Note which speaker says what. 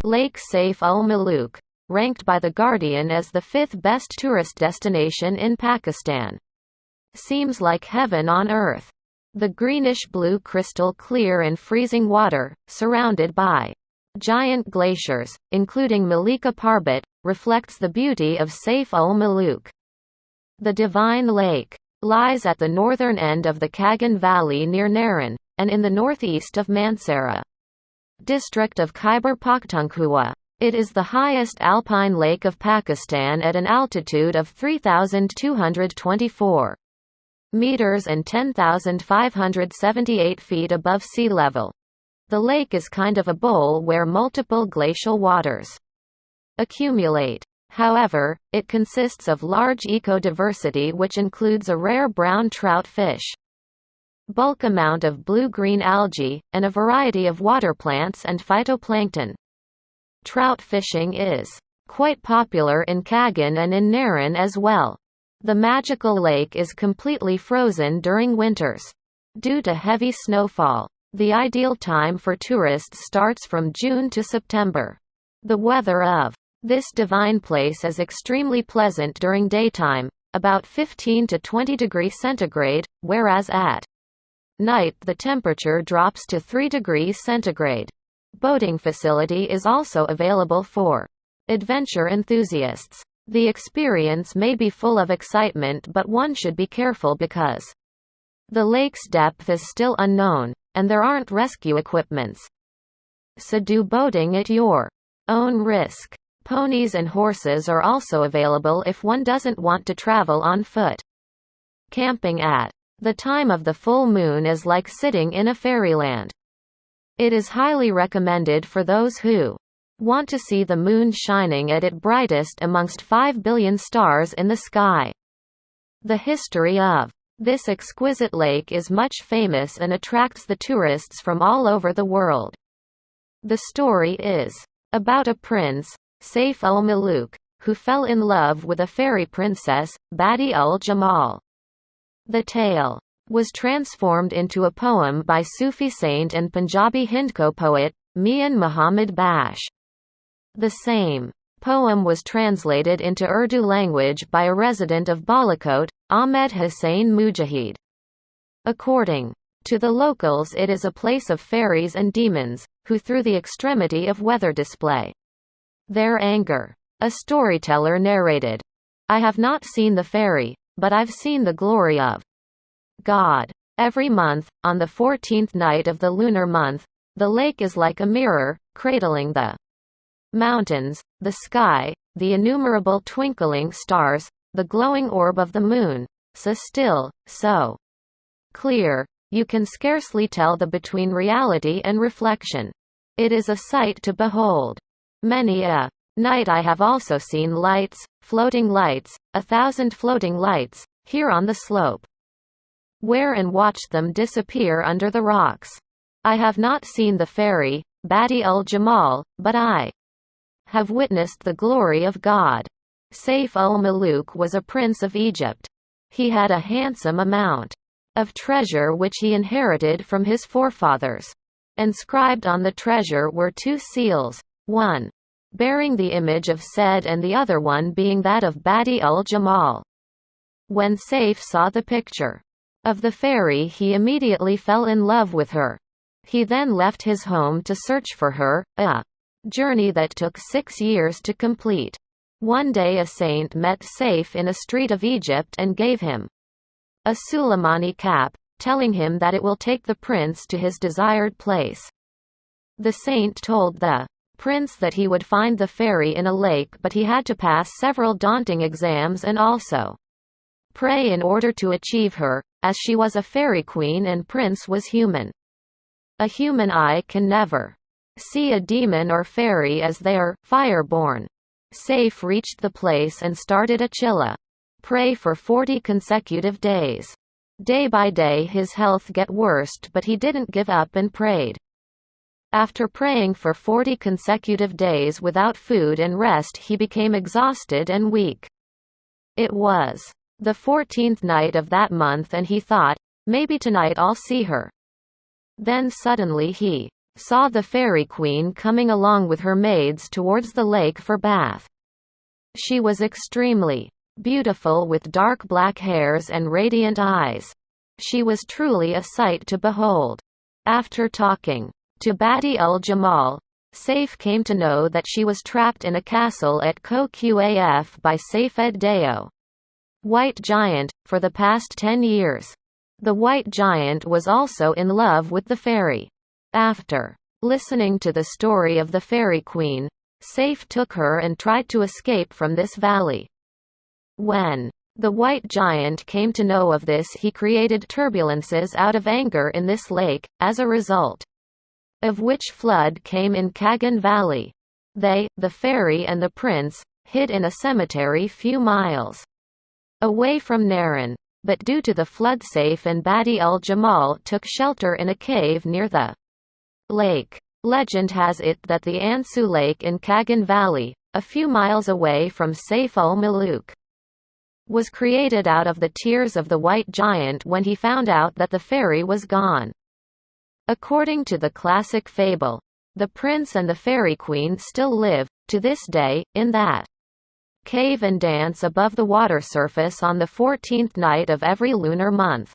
Speaker 1: Lake Saif-ul Malook, ranked by The Guardian as the 5th best tourist destination in Pakistan. Seems like heaven on earth. The greenish-blue crystal clear and freezing water, surrounded by giant glaciers, including Malika Parbat, reflects the beauty of Saif-ul Malook. The Divine Lake lies at the northern end of the Kaghan Valley near Naran, and in the northeast of Mansehra district of Khyber Pakhtunkhwa. It is the highest alpine lake of Pakistan at an altitude of 3,224 meters and 10,578 feet above sea level. The lake is kind of a bowl where multiple glacial waters accumulate. However, it consists of large ecodiversity which includes a rare brown trout fish, bulk amount of blue-green algae, and a variety of water plants and phytoplankton. Trout fishing is quite popular in Kaghan and in Naran as well. The magical lake is completely frozen during winters. Due to heavy snowfall, the ideal time for tourists starts from June to September. The weather of this divine place is extremely pleasant during daytime, about 15 to 20 degrees centigrade, whereas at night the temperature drops to 3 degrees centigrade. Boating facility is also available for adventure enthusiasts. The experience may be full of excitement, but one should be careful because the lake's depth is still unknown, and there aren't rescue equipments. So do boating at your own risk. Ponies and horses are also available if one doesn't want to travel on foot. Camping at the time of the full moon is like sitting in a fairyland. It is highly recommended for those who want to see the moon shining at its brightest amongst 5 billion stars in the sky. The history of this exquisite lake is much famous and attracts the tourists from all over the world. The story is about a prince, Saif-ul Malook, who fell in love with a fairy princess, Badri-ul-Jamala. The tale was transformed into a poem by Sufi saint and Punjabi Hindko poet, Mian Muhammad Bakhsh. The same poem was translated into Urdu language by a resident of Balakot, Ahmed Hussain Mujahid. According to the locals, it is a place of fairies and demons, who through the extremity of weather display their anger. A storyteller narrated, "I have not seen the fairy, but I've seen the glory of God. Every month, on the 14th night of the lunar month, the lake is like a mirror, cradling the mountains, the sky, the innumerable twinkling stars, the glowing orb of the moon, so still, so clear, you can scarcely tell the between reality and reflection. It is a sight to behold. Many a night I have also seen lights, floating lights, 1,000 floating lights, here on the slope, where and watched them disappear under the rocks. I have not seen the fairy, Badri-ul-Jamala, but I have witnessed the glory of God." Saif-ul Malook was a prince of Egypt. He had a handsome amount of treasure which he inherited from his forefathers. Inscribed on the treasure were 2 seals, one bearing the image of Sed and the other one being that of Badri-ul-Jamala. When Saif saw the picture of the fairy, he immediately fell in love with her. He then left his home to search for her, a journey that took 6 years to complete. One day a saint met Saif in a street of Egypt and gave him a Sulaimani cap, telling him that it will take the prince to his desired place. The saint told the prince that he would find the fairy in a lake, but he had to pass several daunting exams and also pray in order to achieve her, as she was a fairy queen and prince was human. A human eye can never see a demon or fairy as they are fire-born. Saif reached the place and started a chilla pray for 40 consecutive days. Day by day his health get worse, but he didn't give up and prayed. After praying for 40 consecutive days without food and rest, he became exhausted and weak. It was the 14th night of that month and he thought, maybe tonight I'll see her. Then suddenly he saw the fairy queen coming along with her maids towards the lake for bath. She was extremely beautiful with dark black hairs and radiant eyes. She was truly a sight to behold. After talking to Badri-ul-Jamala, Saif came to know that she was trapped in a castle at Koqaf by Saif-ed-Dao, White Giant, for the past 10 years. The White Giant was also in love with the fairy. After listening to the story of the fairy queen, Saif took her and tried to escape from this valley. When the White Giant came to know of this, he created turbulences out of anger in this lake, as a result of which flood came in Kaghan Valley. They, the fairy and the prince, hid in a cemetery few miles away from Naran, but due to the flood Saif and Badri-ul-Jamala took shelter in a cave near the lake. Legend has it that the Ansu Lake in Kaghan Valley, a few miles away from Saif-ul Malook, was created out of the tears of the White Giant when he found out that the fairy was gone. According to the classic fable, the prince and the fairy queen still live, to this day, in that cave and dance above the water surface on the 14th night of every lunar month.